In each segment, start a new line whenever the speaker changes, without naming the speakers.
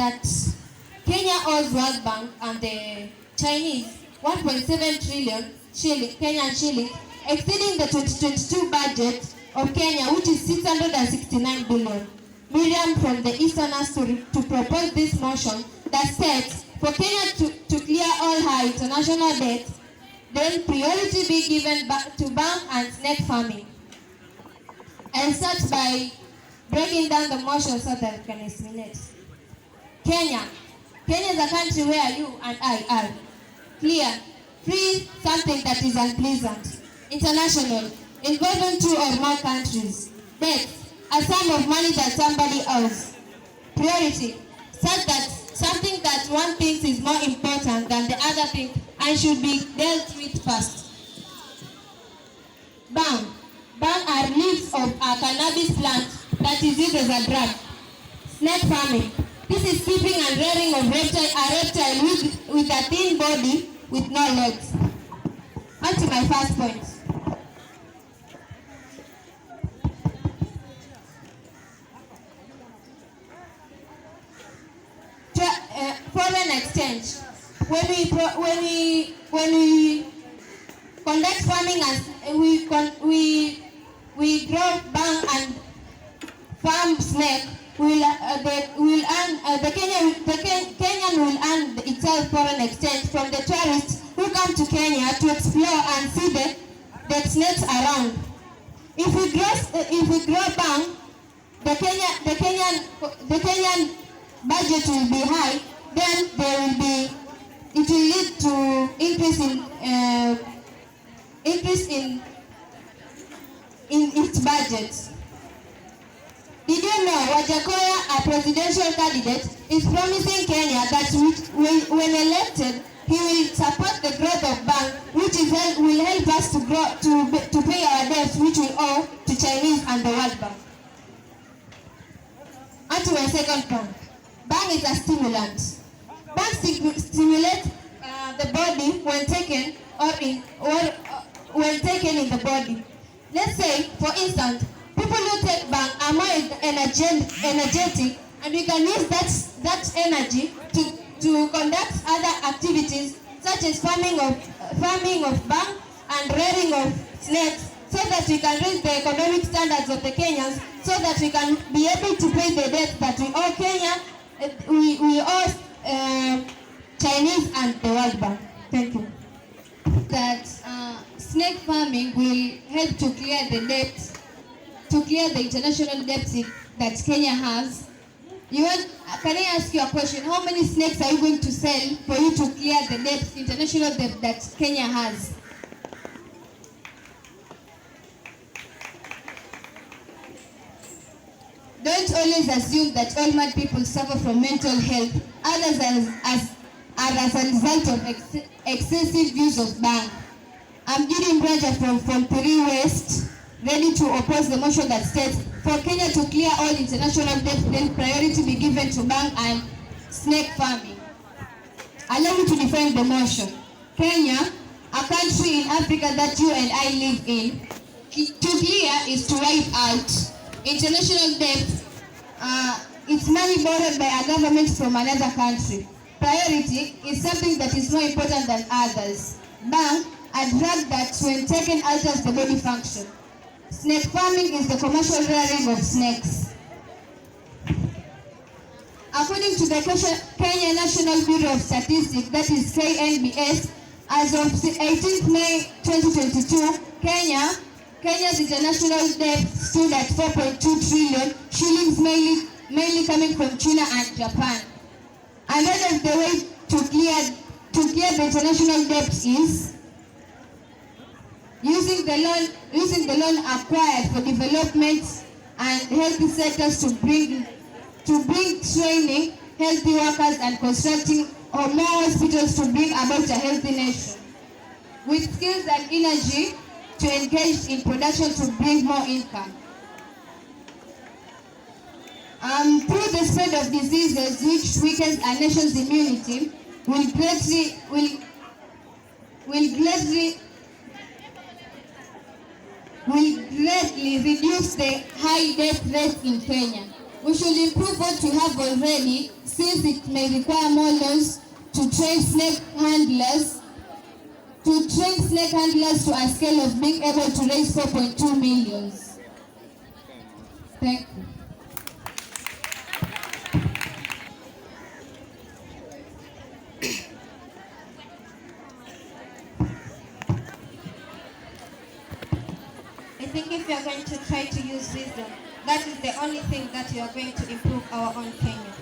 that Kenya owes World Bank and the Chinese 1.7 trillion Kenyan shilling, exceeding the 2022 budget of Kenya, which is 669 billion. Miriam from the Easterners to propose this motion that states for Kenya to clear all her international debt, then priority be given to bank and snake farming. I'll start by breaking down the motion so that I can assimilate. Kenya is a country where you and I are. Clear, free, something that is unpleasant. International, involving 2 or more countries. Debt, a sum of money that somebody owes. Priority, such that something that one thinks is more important than the other thing and should be dealt with first. Bang are leaves of a cannabis plant that is used as a drug. Snake farming. This is keeping and rearing of a reptile with a thin body with no legs. On to my first point. Foreign exchange. When we conduct farming and we grow bang and farm snake, the Kenyan will earn itself foreign exchange from the tourists who come to Kenya to explore and see the snakes around. If we grow bang, the Kenyan budget will be high. Then it will lead to increase in its budget. Did you know Wajakoya, a presidential candidate, is promising Kenya that when elected, he will support the growth of bank, which will help us to pay our debts, which we owe to Chinese and the World Bank. On to my second point. Bang is a stimulant. Bang stimulates the body when taken when taken in the body. Let's say, for instance, people who take bang are more energetic, and we can use that energy to conduct other activities such as farming of bang and rearing of snakes, so that we can raise the economic standards of the Kenyans, so that we can be able to pay the debt that we owe Kenya. We owe Chinese and the World Bank. Thank you. That snake farming will help to clear the debt, to clear the international debt that Kenya has. Can I ask you a question? How many snakes are you going to sell for you to clear the debt, international debt that Kenya has? Don't always assume that all mad people suffer from mental health. Others are as a result of excessive use of bang. I'm Gideon Braja from Peri West, ready to oppose the motion that states, for Kenya to clear all international debt, then priority be given to bang and snake farming. Allow me to defend the motion. Kenya, a country in Africa that you and I live in, to clear is to wipe out. International debt, it's money borrowed by a government from another country. Priority is something that is more important than others. Bang, a drug that when taken alters the body function. Snake farming is the commercial rearing of snakes. According to the Kenya National Bureau of Statistics, that is KNBS, as of 18th May 2022, Kenya's international debt stood at 4.2 trillion shillings, mainly coming from China and Japan. Another of the way to clear the international debt is using the loan acquired for development and healthy sectors to bring training, healthy workers, and constructing more hospitals to bring about a healthy nation, with skills and energy to engage in production to bring more income. Through the spread of diseases which weakens a nation's immunity, will greatly reduce the high death rate in Kenya. We should improve what we have already, since it may require more laws to train snake handlers to a scale of being able to raise 4.2 million. Thank you. I think if you are going to try to use wisdom, that is the only thing that you are going to improve our own Kenya.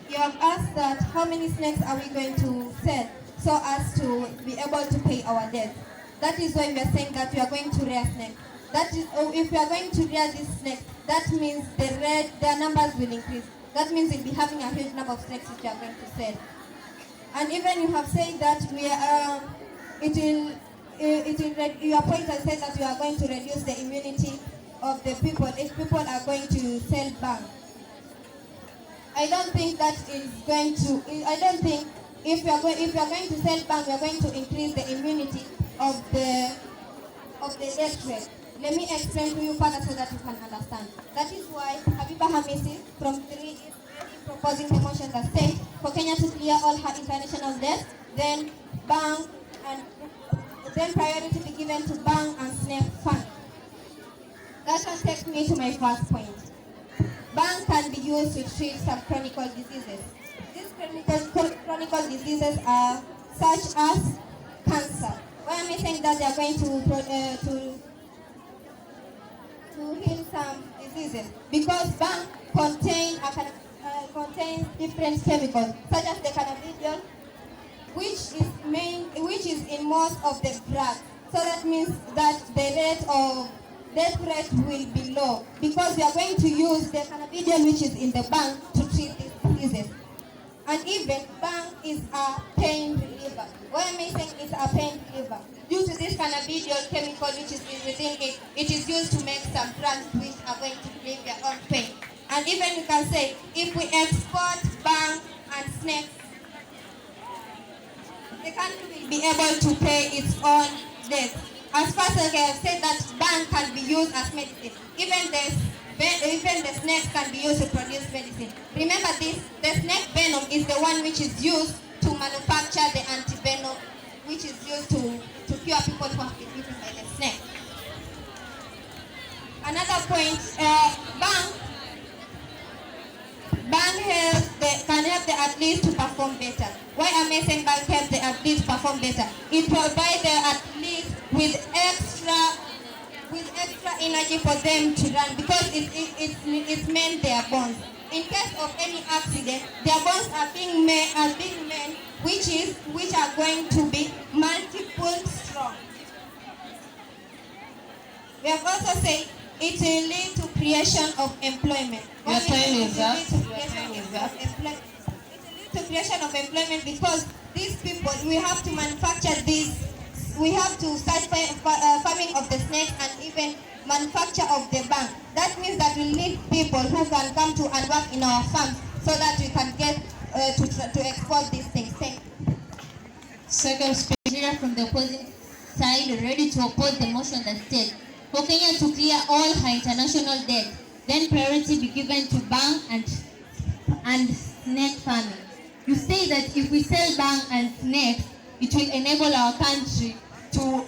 You have asked that how many snakes are we going to sell so as to be able to pay our debts. That is why we are saying that we are going to rear snakes. That is, if we are going to rear these snakes, that means their numbers will increase. That means we'll be having a huge number of snakes which we are going to sell. And even you have said that your point has said that we are going to reduce the immunity of the people if people are going to sell bang. I don't think that is going to. I don't think if you are going to sell bang, we are going to increase the immunity of the death rate. Let me explain to you further so that you can understand. That is why Habiba Hamisi from 3 is proposing the motion that states for Kenya to clear all her international debts, then bang and then priority be given to bang and snake fund. That one takes me to my first point. Bang can be used to treat some chronic diseases. These chronic diseases are such as cancer. Why am I saying that they are going to heal some diseases? Because bang contains different chemicals, such as the cannabidiol, which is in most of the drugs. So that means that the rate of death rate will be low, because we are going to use the cannabidiol which is in the bang to treat these diseases. And even bang is a pain reliever. Why am I saying it's a pain reliever? Due to this cannabidiol chemical which is within it, it is used to make some drugs which are going to relieve your own pain. And even you can say, if we export bang and snakes, the country will be able to pay its own debts. As far as I have said that bang can be used as medicine, even the snakes can be used to produce medicine. Remember this, the snake venom is the one which is used to manufacture the antivenom, which is used to cure people who have been bitten by the snake. Another point, can help the athletes to perform better. Why am I saying bang helps the athletes perform better? It provides the athletes with extra energy for them to run, because it's mend their bones. In case of any accident, their bones are being made which are going to be multiple strong. We have also said it will lead to creation of employment.
Your time is up.
It will lead to creation of employment, because these people, we have to manufacture these. We have to start farming of the snakes and even manufacture of the bang. That means that we need people who can come to and work in our farms so that we can get to export these things. Thank you.
Second speaker from the opposing side, ready to oppose the motion that states for Kenya to clear all her international debt, then priority be given to bang and snake farming. You say that if we sell bang and snakes, it will enable our country to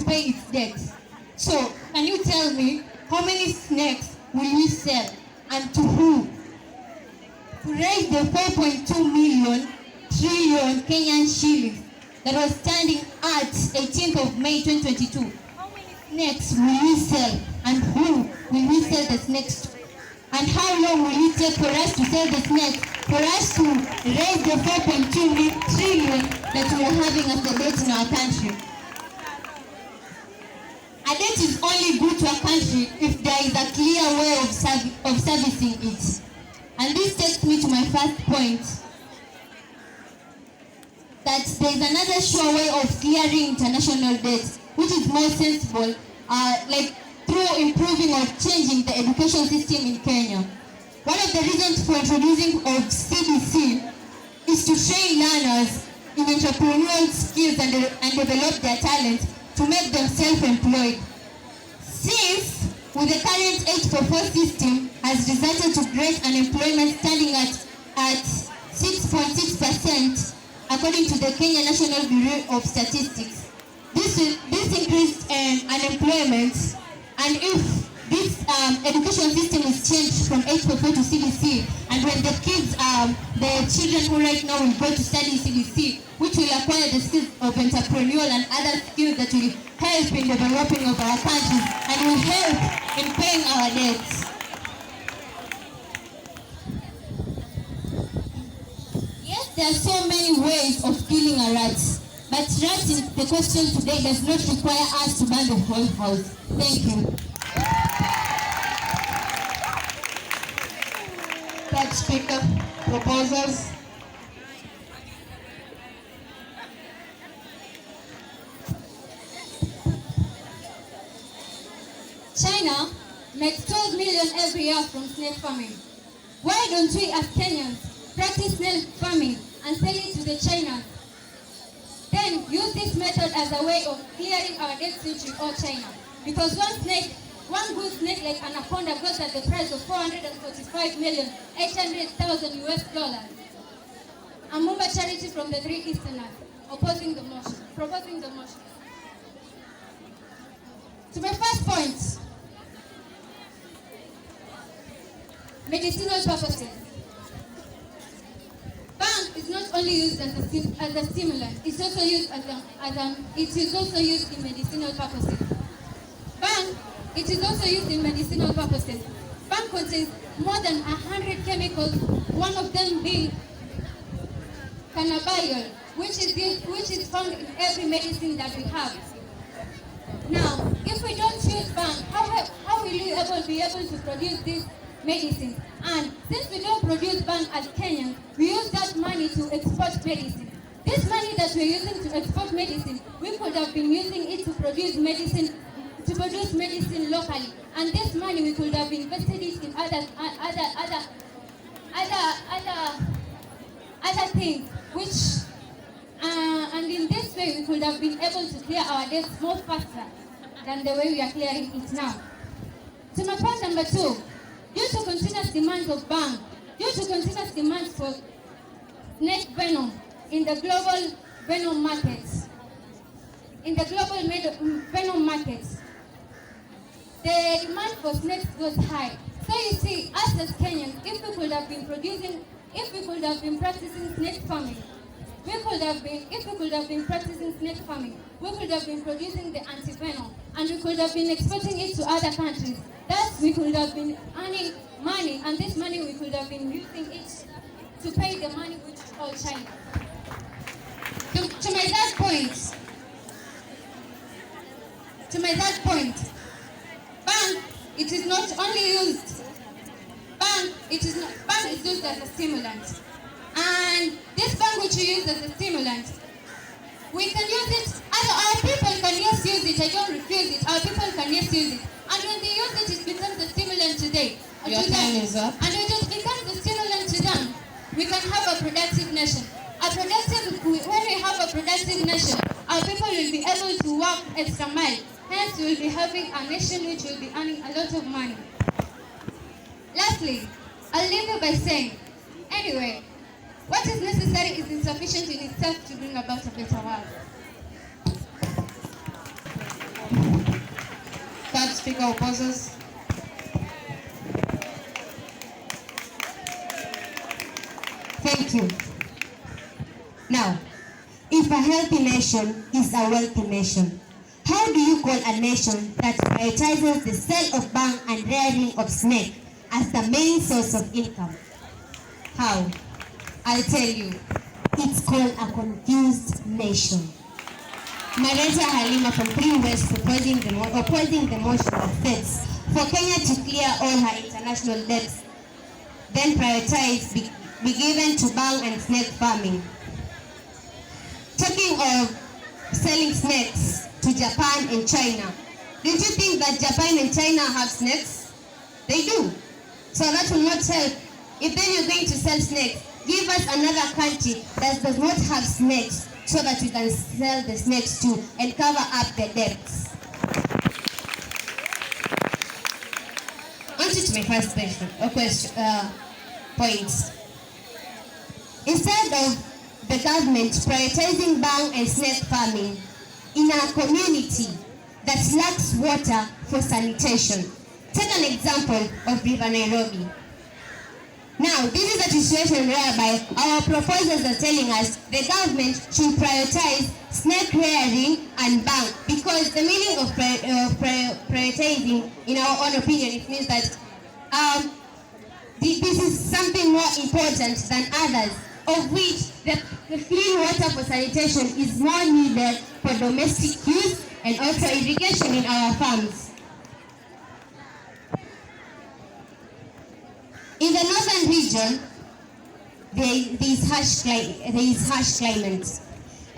pay its debts. So, can you tell me how many snakes will we sell and to who? To raise the 4.2 trillion Kenyan shillings that was standing at 18th of May 2022, how many snakes will we sell and who will we sell the snakes to? And how long will it take for us to sell the snakes, for us to raise the 4.2 trillion that we are having as the debt in our country? A debt is only good to a country if there is a clear way of servicing it. And this takes me to my first point, that there is another sure way of clearing international debt, which is more sensible, like through improving or changing the education system in Kenya. One of the reasons for introducing of CBC is to train learners in entrepreneurial skills and develop their talents to make them self-employed. Since with the current 844 system has resulted to great unemployment standing at 6.6% according to the Kenya National Bureau of Statistics. This increased unemployment, and if this education system is changed from 844 to CBC, and when the kids, the children who right now will go to study CBC, which will acquire the skills of entrepreneurial and other skills that will help in developing of our countries and will help in paying our debts. Yes, there are so many ways of killing a rat, but rat in the question today does not require us to burn the whole house. Thank you.
Third speaker, proposals.
China makes 12 million every year from snake farming. Why don't we as Kenyans practice snake farming and sell it to the Chinese? Then use this method as a way of clearing our debt to all China. Because one good snake like anaconda goes at the price of $445,800,000 US. Amumba Charity from the Three Easterners proposing the motion. To my first point, medicinal purposes. Bang is not only used as a stimulant; it's also used it is also used in medicinal purposes. It is also used in medicinal purposes. Bang contains more than 100 chemicals, one of them being cannabidiol, which is found in every medicine that we have. Now, if we don't use bang, how will we be able to produce this medicine? And since we don't produce bang as Kenyans, we use that money to export medicine. This money that we're using to export medicine, we could have been using it to produce medicine locally. And this money we could have invested it in other things, and in this way we could have been able to clear our debts more faster than the way we are clearing it now. To my point number 2, due to continuous demands of bang, due to continuous demands for snake venom in the global venom markets, the demand for snakes goes high. So you see, us as Kenyans, if we could have been practicing snake farming, we could have been producing the anti-venom, and we could have been exporting it to other countries. Thus, we could have been earning money, and this money we could have been using it to pay the money which is all China. To my third point, bang, it is not only used. Bang is used as a stimulant, and this bang which we use as a stimulant, we can use it. Our people can use it. I don't refuse it. Our people can use it, and when they use it, it becomes a stimulant today.
Your time is up.
And when it becomes a stimulant to them, we can have a productive nation. When we have a productive nation, our people will be able to work extra mile. Hence, we will be having a nation which will be earning a lot of money. Lastly, I'll leave you by saying, anyway, what is necessary is insufficient in itself to bring about a better world.
Third speaker opposes.
Thank you. Now, if a healthy nation is a wealthy nation, how do you call a nation that prioritizes the sale of bang and rearing of snake as the main source of income? How? I'll tell you. It's called a confused nation. Mareta Halima from 3 West opposing the motion that states, for Kenya to clear all her international debts, then prioritize be given to bang and snake farming. Talking of selling snakes to Japan and China, don't you think that Japan and China have snakes? They do. So that will not help. If then you're going to sell snakes, give us another country that does not have snakes so that we can sell the snakes too and cover up the debts. to my first point. Instead of the government prioritizing bang and snake farming in a community that lacks water for sanitation, take an example of River Nairobi. Now, this is a situation whereby our proposals are telling us the government should prioritize snake rearing and bang, because the meaning of prioritizing, in our own opinion, it means that this is something more important than others, of which the clean water for sanitation is more needed for domestic use and also irrigation in our farms. In the northern region, there is harsh climate.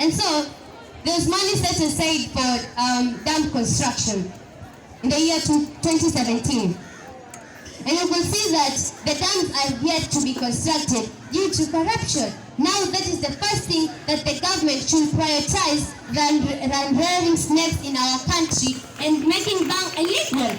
And so, there's money set aside for dam construction in the year 2017. And you can see that the dams are yet to be constructed due to corruption. Now, that is the first thing that the government should prioritize than rearing snakes in our country and making bang illegal.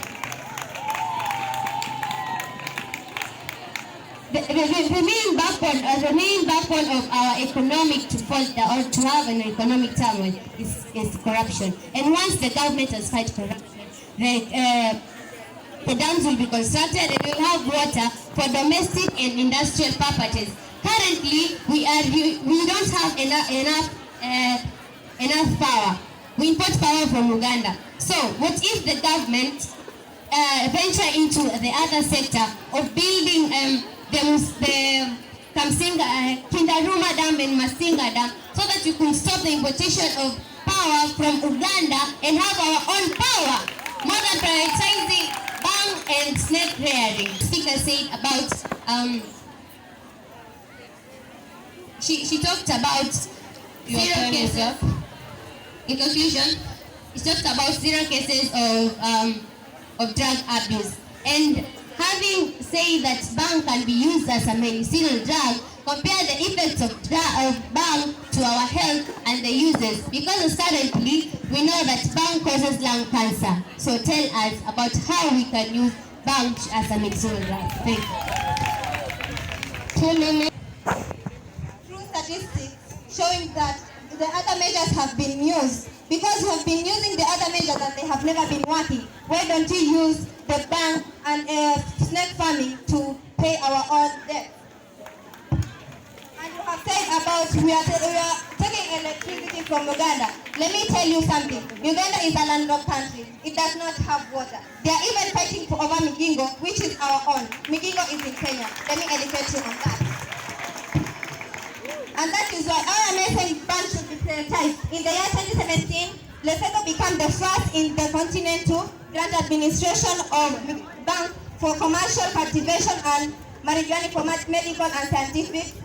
The main backbone of our economic to falter or to have an economic turmoil is corruption. And once the government has fight corruption, the dams will be constructed and we'll have water for domestic and industrial purposes. Currently, we don't have enough power. We import power from Uganda. So, what if the government venture into the other sector of building the Kindaruma Dam and Masinga Dam, so that we can stop the importation of power from Uganda and have our own power, more than prioritizing bang and snake rearing. The speaker said about she talked about zero cases. In conclusion, she talked about 0 cases of drug abuse. And having said that bang can be used as a medicinal drug, compare the effects of bang to our health and the uses. Because currently, we know that bang causes lung cancer. So tell us about how we can use bang as a medicinal drug. Thank you.
True statistics showing that the other measures have been used. Because we have been using the other measures and they have never been working, why don't you use the bang and snake farming to pay our own debt? And you have said about we are taking electricity from Uganda. Let me tell you something. Uganda is a landlocked country. It does not have water. They are even fighting for over Migingo, which is our own. Migingo is in Kenya. Let me educate you on that. And that is why our amazing bank should be prioritized. In the year 2017, Lesotho became the first in the continent to grant administration of bank for commercial cultivation and marijuana for medical and scientific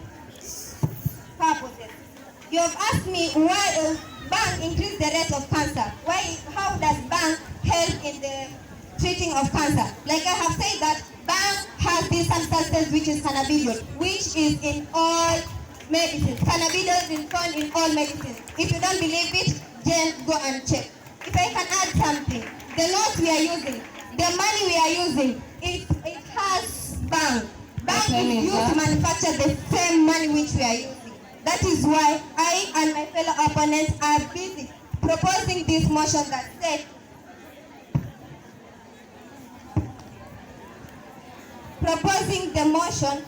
purposes. You have asked me why bank increase the rate of cancer. How does bank help in the treating of cancer? Like I have said that bank has this substance which is cannabidiol, which is in all medicines. Cannabidiol is found in all medicines. If you don't believe it, then go and check. If I can add something, the notes we are using, the money we are using, it has bang. Bang is used to manufacture the same money which we are using. That is why I and my fellow opponents are busy proposing this motion that said proposing the motion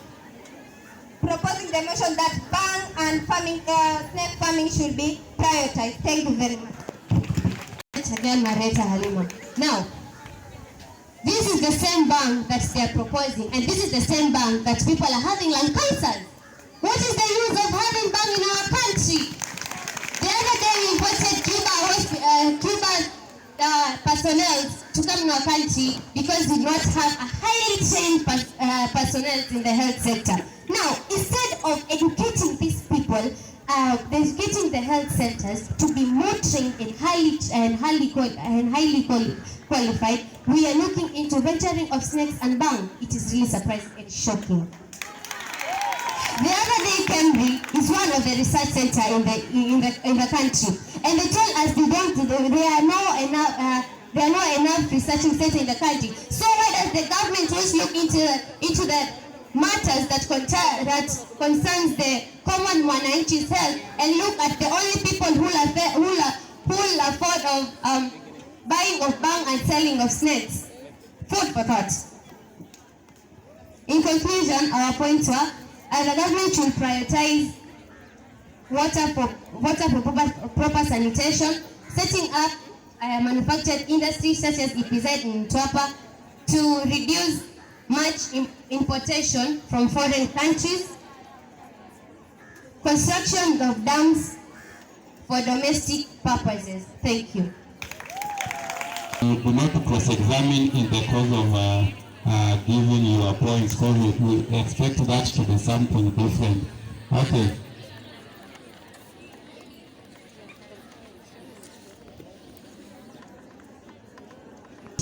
that bang and snake farming should be prioritized. Thank you very much.
Again, Mareta Halima. Now, this is the same bang that they are proposing, and this is the same bang that people are having lung cancers. What is the use of having bang in our country? The other day we imported Cuba personnel to come in our country because we do not have a highly trained personnel in the health sector. Now, instead of educating these people, educating the health centers to be more trained and highly qualified, we are looking into venturing of snakes and bang. It is really surprising and shocking. The other day, Cambridge is one of the research centers in the country, and they tell us there are no enough researching centers in the country. So why
Yes, the government must look into the matters that concerns the common mwananchi's health and look at the only people who will afford of buying of bang and selling of snakes. Food for thought. In conclusion, our points were the government should prioritize water for proper sanitation, setting up manufactured industries such as EPZ in Twapa to reduce much importation from foreign countries, construction of dams for domestic purposes. Thank you.
You do not cross-examine in the course of giving your points, because we expect that to be something different. Okay.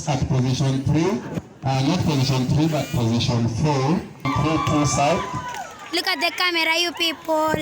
At position 3, not position 3 but position 4, 3 side.
Look at the camera, you people.